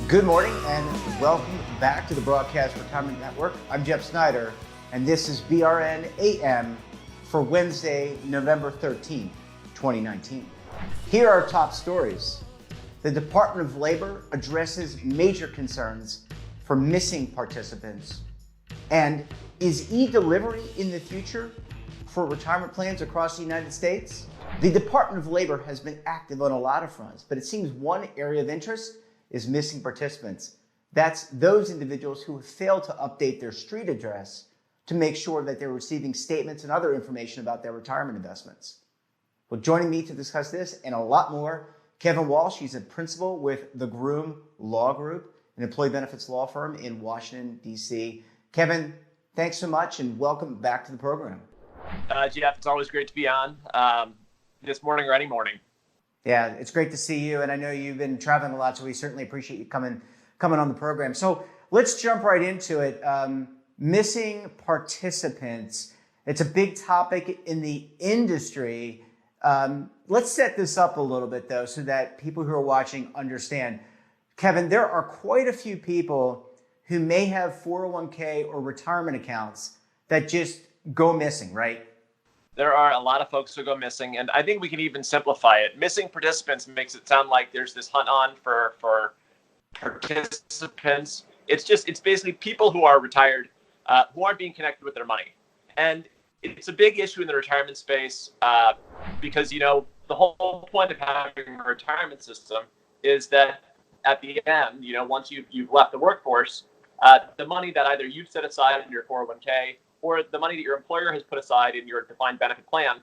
Good morning and welcome back to the Broadcast Retirement Network. I'm Jeff Snyder and this is BRN AM for Wednesday, November 13th, 2019. Here are top stories. The Department of Labor addresses major concerns for missing participants. And is e-delivery in the future for retirement plans across the United States? The Department of Labor has been active on a lot of fronts, but it seems one area of interest is missing participants. That's those individuals who have failed to update their street address to make sure that they're receiving statements and other information about their retirement investments. Well, joining me to discuss this and a lot more, Kevin Walsh. He's a principal with the Groom Law Group, an employee benefits law firm in Washington, D.C. Kevin, thanks so much and welcome back to the program. Jeff, it's always great to be on this morning or any morning. Yeah, it's great to see you, and I know you've been traveling a lot, so we certainly appreciate you coming on the program. So let's jump right into it. Missing participants. It's a big topic in the industry. Let's set this up a little bit, though, so that people who are watching understand. Kevin, there are quite a few people who may have 401k or retirement accounts that just go missing, right? There are a lot of folks who go missing, and I think we can even simplify it. Missing participants makes it sound like there's this hunt on for participants. It's basically people who are retired, who aren't being connected with their money. And it's a big issue in the retirement space because, the whole point of having a retirement system is that at the end, once you've left the workforce, the money that either you've set aside in your 401k or the money that your employer has put aside in your defined benefit plan,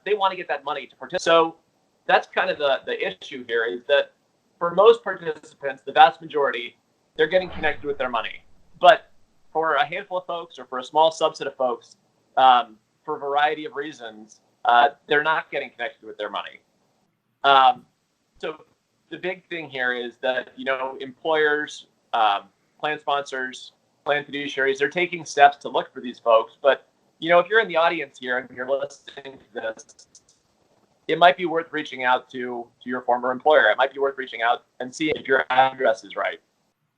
they want to get that money to participate. So that's kind of the issue here is that for most participants, the vast majority, they're getting connected with their money. But for a handful of folks or for a small subset of folks, for a variety of reasons, they're not getting connected with their money. So the big thing here is that, employers, plan sponsors, plan fiduciaries, they're taking steps to look for these folks. But, if you're in the audience here and you're listening to this, it might be worth reaching out to your former employer. It might be worth reaching out and seeing if your address is right.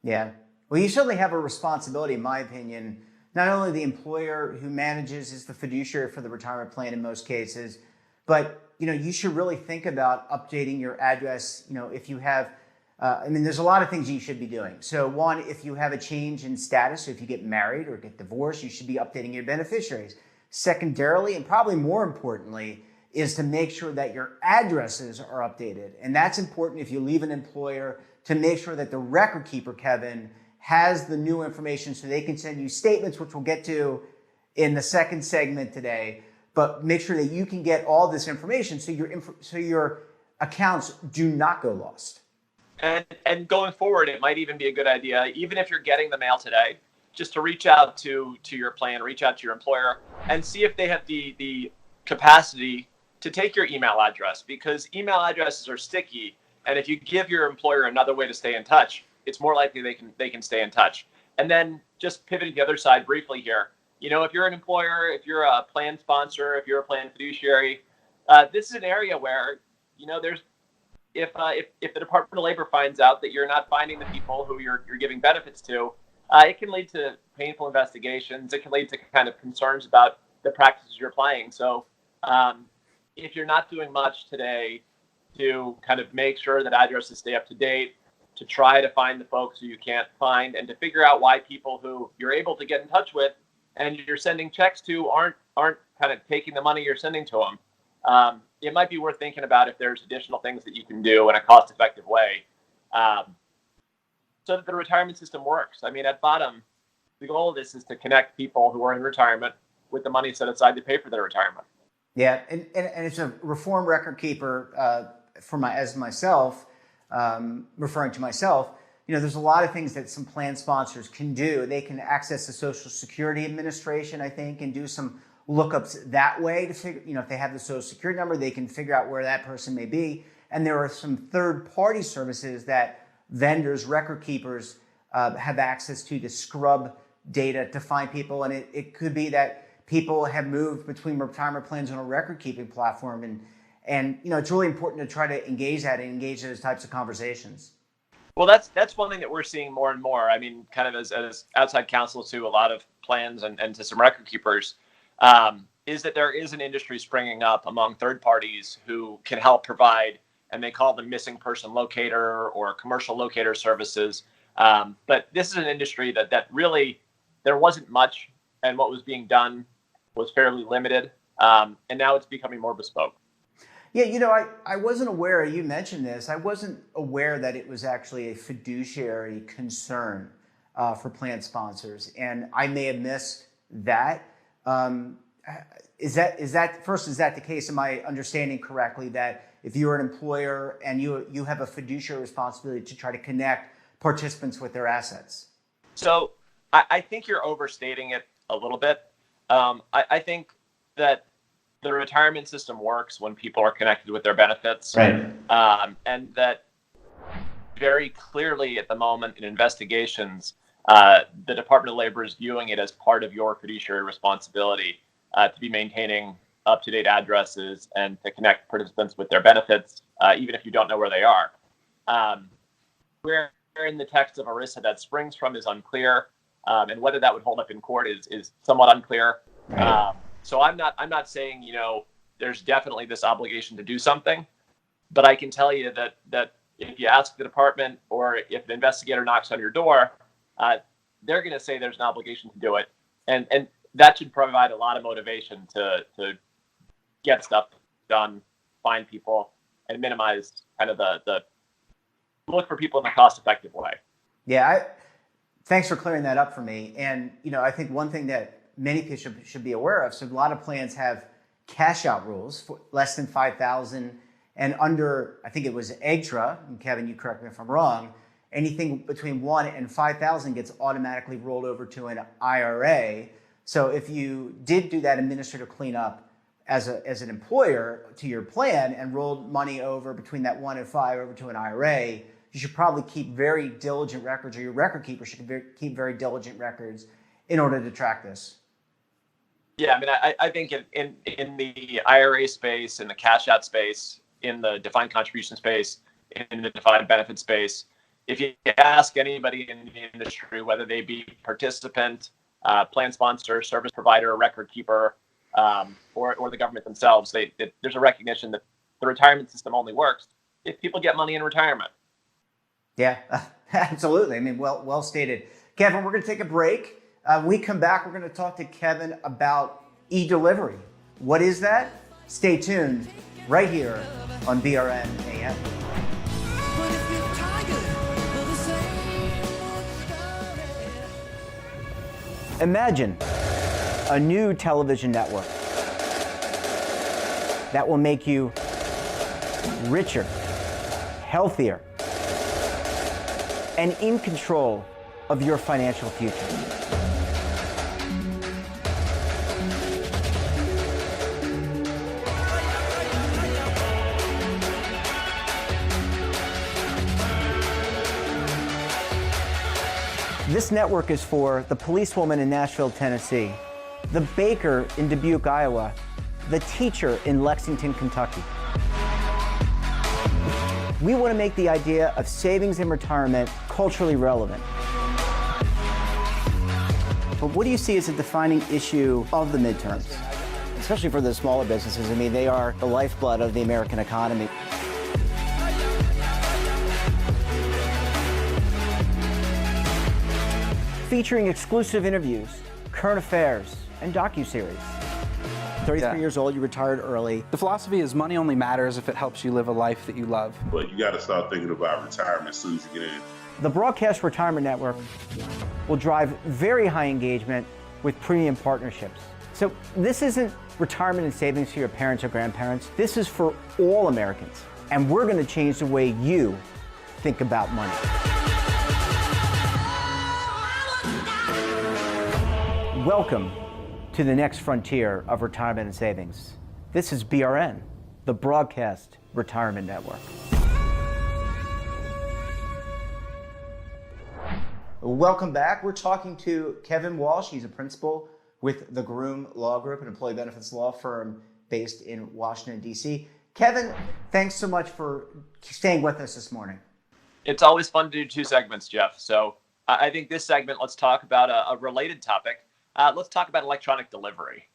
Yeah. Well, you certainly have a responsibility, in my opinion. Not only the employer who manages is the fiduciary for the retirement plan in most cases, but, you should really think about updating your address, if you have there's a lot of things you should be doing. So one, if you have a change in status, so if you get married or get divorced, you should be updating your beneficiaries. Secondarily, and probably more importantly, is to make sure that your addresses are updated. And that's important if you leave an employer to make sure that the record keeper, Kevin, has the new information so they can send you statements, which we'll get to in the second segment today. But make sure that you can get all this information so your accounts do not go lost. And going forward, it might even be a good idea, even if you're getting the mail today, just to reach out to your plan, reach out to your employer, and see if they have the capacity to take your email address, because email addresses are sticky. And if you give your employer another way to stay in touch, it's more likely they can stay in touch. And then just pivoting the other side briefly here, if you're an employer, if you're a plan sponsor, if you're a plan fiduciary, this is an area where, there's if the Department of Labor finds out that you're not finding the people who you're giving benefits to, it can lead to painful investigations. It can lead to kind of concerns about the practices you're applying. So if you're not doing much today to kind of make sure that addresses stay up to date, to try to find the folks who you can't find, and to figure out why people who you're able to get in touch with and you're sending checks to aren't kind of taking the money you're sending to them, it might be worth thinking about if there's additional things that you can do in a cost-effective way so that the retirement system works. At bottom, the goal of this is to connect people who are in retirement with the money set aside to pay for their retirement. Yeah, and it's a reform record keeper referring to myself. There's a lot of things that some plan sponsors can do. They can access the Social Security Administration, I think, and do some lookups that way to figure, if they have the Social Security number, they can figure out where that person may be. And there are some third-party services that vendors, record keepers have access to scrub data to find people. And it could be that people have moved between retirement plans on a record-keeping platform. And it's really important to try to engage those types of conversations. Well, that's one thing that we're seeing more and more. I mean, kind of as outside counsel to a lot of plans and to some record keepers, is that there is an industry springing up among third parties who can help provide, and they call them missing person locator or commercial locator services. But this is an industry that really, there wasn't much, and what was being done was fairly limited. And now it's becoming more bespoke. Yeah, I wasn't aware, you mentioned this, I wasn't aware that it was actually a fiduciary concern for plan sponsors, and I may have missed that. Is that the case? Am I understanding correctly that if you're an employer and you have a fiduciary responsibility to try to connect participants with their assets? So I think you're overstating it a little bit. I think that the retirement system works when people are connected with their benefits. Right. And that very clearly at the moment in investigations, the Department of Labor is viewing it as part of your fiduciary responsibility to be maintaining up-to-date addresses and to connect participants with their benefits, even if you don't know where they are. Where in the text of ERISA that springs from is unclear, and whether that would hold up in court is somewhat unclear. Right. So I'm not saying, there's definitely this obligation to do something, but I can tell you that if you ask the department or if an investigator knocks on your door, they're going to say there's an obligation to do it. And that should provide a lot of motivation to get stuff done, find people, and minimize kind of the look for people in a cost-effective way. Yeah, thanks for clearing that up for me. And, I think one thing that many people should be aware of. So a lot of plans have cash out rules for less than $5,000 and under, I think it was EGTRA, and Kevin, you correct me if I'm wrong, anything between $1,000 and $5,000 gets automatically rolled over to an IRA. So if you did do that administrative cleanup as an employer to your plan and rolled money over between that 1 and 5 over to an IRA, you should probably keep very diligent records, or your record keeper should keep very diligent records in order to track this. Yeah, I mean, I think in the IRA space, in the cash out space, in the defined contribution space, in the defined benefit space, if you ask anybody in the industry, whether they be participant, plan sponsor, service provider, record keeper, or the government themselves, there's a recognition that the retirement system only works if people get money in retirement. Yeah, absolutely. I mean, well stated. Kevin, we're going to take a break. When we come back, we're going to talk to Kevin about e-delivery. What is that? Stay tuned right here on BRN AM. Imagine a new television network that will make you richer, healthier, and in control of your financial future. This network is for the policewoman in Nashville, Tennessee, the baker in Dubuque, Iowa, the teacher in Lexington, Kentucky. We want to make the idea of savings and retirement culturally relevant. But what do you see as a defining issue of the midterms? Especially for the smaller businesses. I mean, they are the lifeblood of the American economy. Featuring exclusive interviews, current affairs, and docuseries. 33 years old, you retired early. The philosophy is money only matters if it helps you live a life that you love. But you got to start thinking about retirement as soon as you get in. The Broadcast Retirement Network will drive very high engagement with premium partnerships. So this isn't retirement and savings for your parents or grandparents. This is for all Americans. And we're going to change the way you think about money. Welcome to the next frontier of retirement and savings. This is BRN, the Broadcast Retirement Network. Welcome back. We're talking to Kevin Walsh. He's a principal with the Groom Law Group, an employee benefits law firm based in Washington, D.C. Kevin, thanks so much for staying with us this morning. It's always fun to do two segments, Jeff. So I think this segment, let's talk about a related topic. Let's talk about electronic delivery.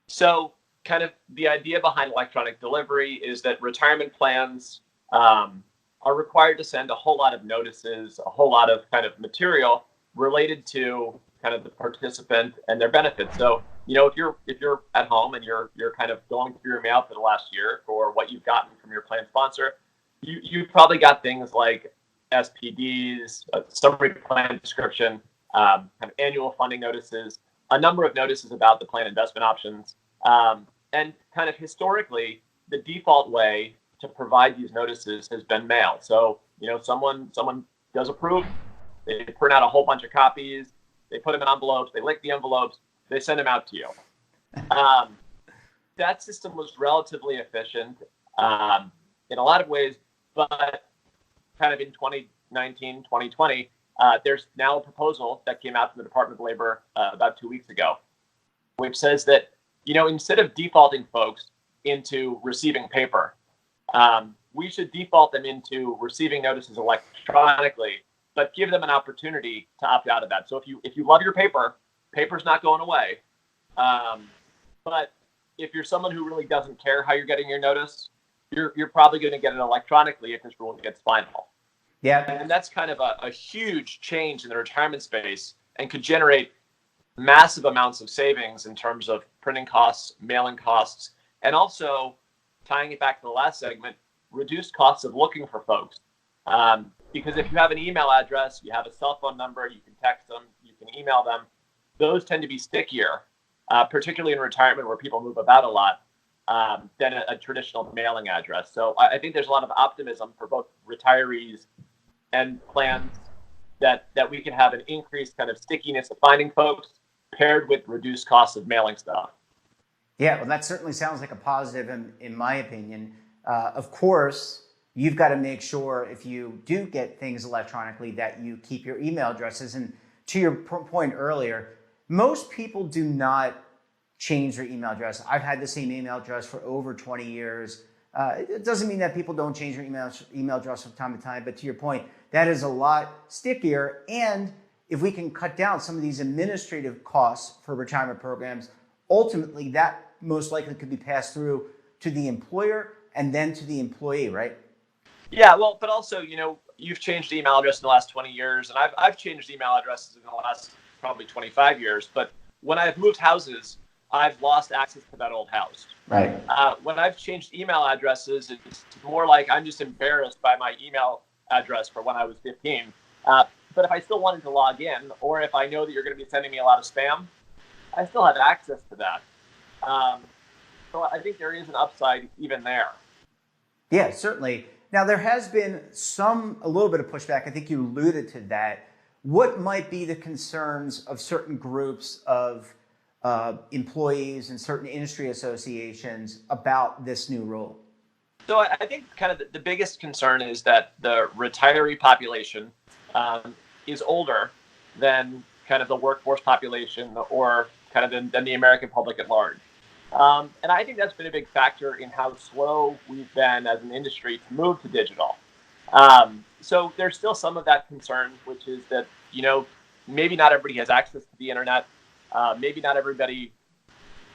So kind of the idea behind electronic delivery is that retirement plans are required to send a whole lot of notices, a whole lot of kind of material related to kind of the participant and their benefits. So, if you're at home and you're kind of going through your mail for the last year for what you've gotten from your plan sponsor, you've probably got things like SPDs, a summary plan description, kind of annual funding notices, a number of notices about the plan investment options, and kind of historically, the default way to provide these notices has been mail. So, someone does approve, they print out a whole bunch of copies, they put them in envelopes, they lick the envelopes, they send them out to you. That system was relatively efficient in a lot of ways, but kind of in 2019, 2020, there's now a proposal that came out from the Department of Labor about 2 weeks ago, which says that, instead of defaulting folks into receiving paper, we should default them into receiving notices electronically, but give them an opportunity to opt out of that. So if you love your paper's not going away. But if you're someone who really doesn't care how you're getting your notice, you're probably going to get it electronically if this rule gets final. Yeah. And that's kind of a huge change in the retirement space and could generate massive amounts of savings in terms of printing costs, mailing costs, and also tying it back to the last segment, reduced costs of looking for folks. Because if you have an email address, you have a cell phone number, you can text them, you can email them, those tend to be stickier, particularly in retirement where people move about a lot, than a traditional mailing address. So I think there's a lot of optimism for both retirees and plans that we can have an increased kind of stickiness of finding folks paired with reduced costs of mailing stuff. Yeah, well, that certainly sounds like a positive in my opinion. Of course, you've got to make sure if you do get things electronically that you keep your email addresses. And to your point earlier, most people do not change their email address. I've had the same email address for over 20 years. It doesn't mean that people don't change their email address from time to time, but to your point, that is a lot stickier. And if we can cut down some of these administrative costs for retirement programs, ultimately that most likely could be passed through to the employer and then to the employee, right? Yeah, well, but also, you've changed email address in the last 20 years, and I've changed email addresses in the last probably 25 years. But when I've moved houses, I've lost access to that old house. Right. When I've changed email addresses, it's more like I'm just embarrassed by my email address for when I was 15. But if I still wanted to log in, or if I know that you're going to be sending me a lot of spam, I still have access to that. So I think there is an upside even there. Yeah, certainly. Now, there has been a little bit of pushback. I think you alluded to that. What might be the concerns of certain groups of employees and certain industry associations about this new rule? So I think kind of the biggest concern is that the retiree population is older than kind of the workforce population or kind of than the American public at large. And I think that's been a big factor in how slow we've been as an industry to move to digital. So there's still some of that concern, which is that, maybe not everybody has access to the internet. Maybe not everybody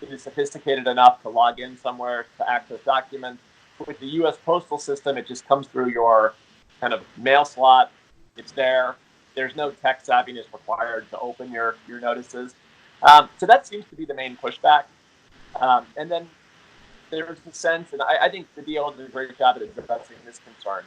is sophisticated enough to log in somewhere to access documents. With the U.S. postal system, it just comes through your kind of mail slot. It's there. There's no tech savviness required to open your notices. So that seems to be the main pushback. And then there's the sense, and I think the DO did a great job at addressing this concern,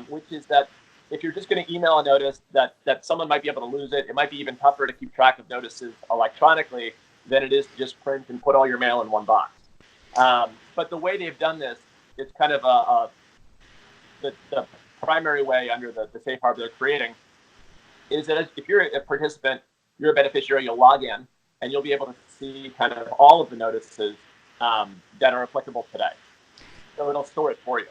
which is that if you're just going to email a notice that someone might be able to lose it, it might be even tougher to keep track of notices electronically than it is to just print and put all your mail in one box. But the way they've done this, it's kind of the primary way under the safe harbor they're creating is that if you're a participant, you're a beneficiary, you'll log in and you'll be able to see kind of all of the notices that are applicable today. So it'll store it for you.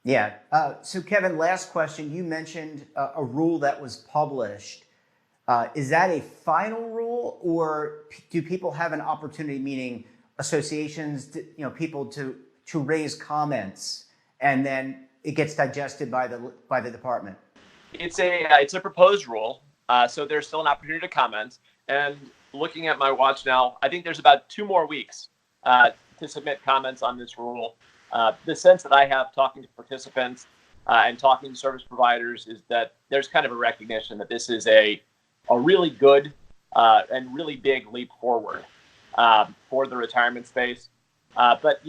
Yeah. So Kevin, last question. You mentioned a rule that was published. Is that a final rule, or do people have an opportunity, meaning associations, people to raise comments, and then it gets digested by the department? It's a proposed rule, so there's still an opportunity to comment. And looking at my watch now, I think there's about 2 more weeks to submit comments on this rule. The sense that I have talking to participants and talking to service providers is that there's kind of a recognition that this is a really good and really big leap forward for the retirement space. But,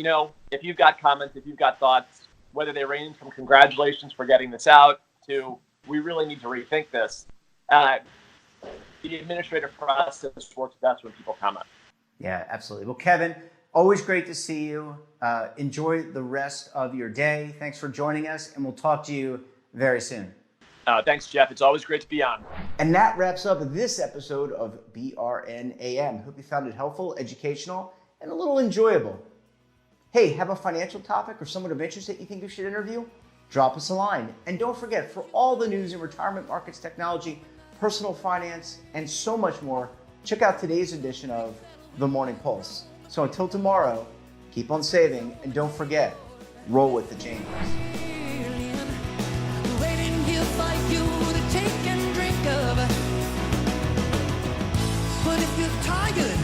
if you've got comments, if you've got thoughts, whether they range from congratulations for getting this out to we really need to rethink this, the administrative process works best when people comment. Yeah, absolutely. Well, Kevin, always great to see you. Enjoy the rest of your day. Thanks for joining us, and we'll talk to you very soon. Thanks, Jeff. It's always great to be on. And that wraps up this episode of BRN AM. Hope you found it helpful, educational, and a little enjoyable. Hey, have a financial topic or someone of interest that you think we should interview? Drop us a line. And don't forget, for all the news in retirement markets, technology, personal finance, and so much more, check out today's edition of The Morning Pulse. So until tomorrow, keep on saving, and don't forget, roll with the changes. Waiting here for you to take and drink of. But if you're tired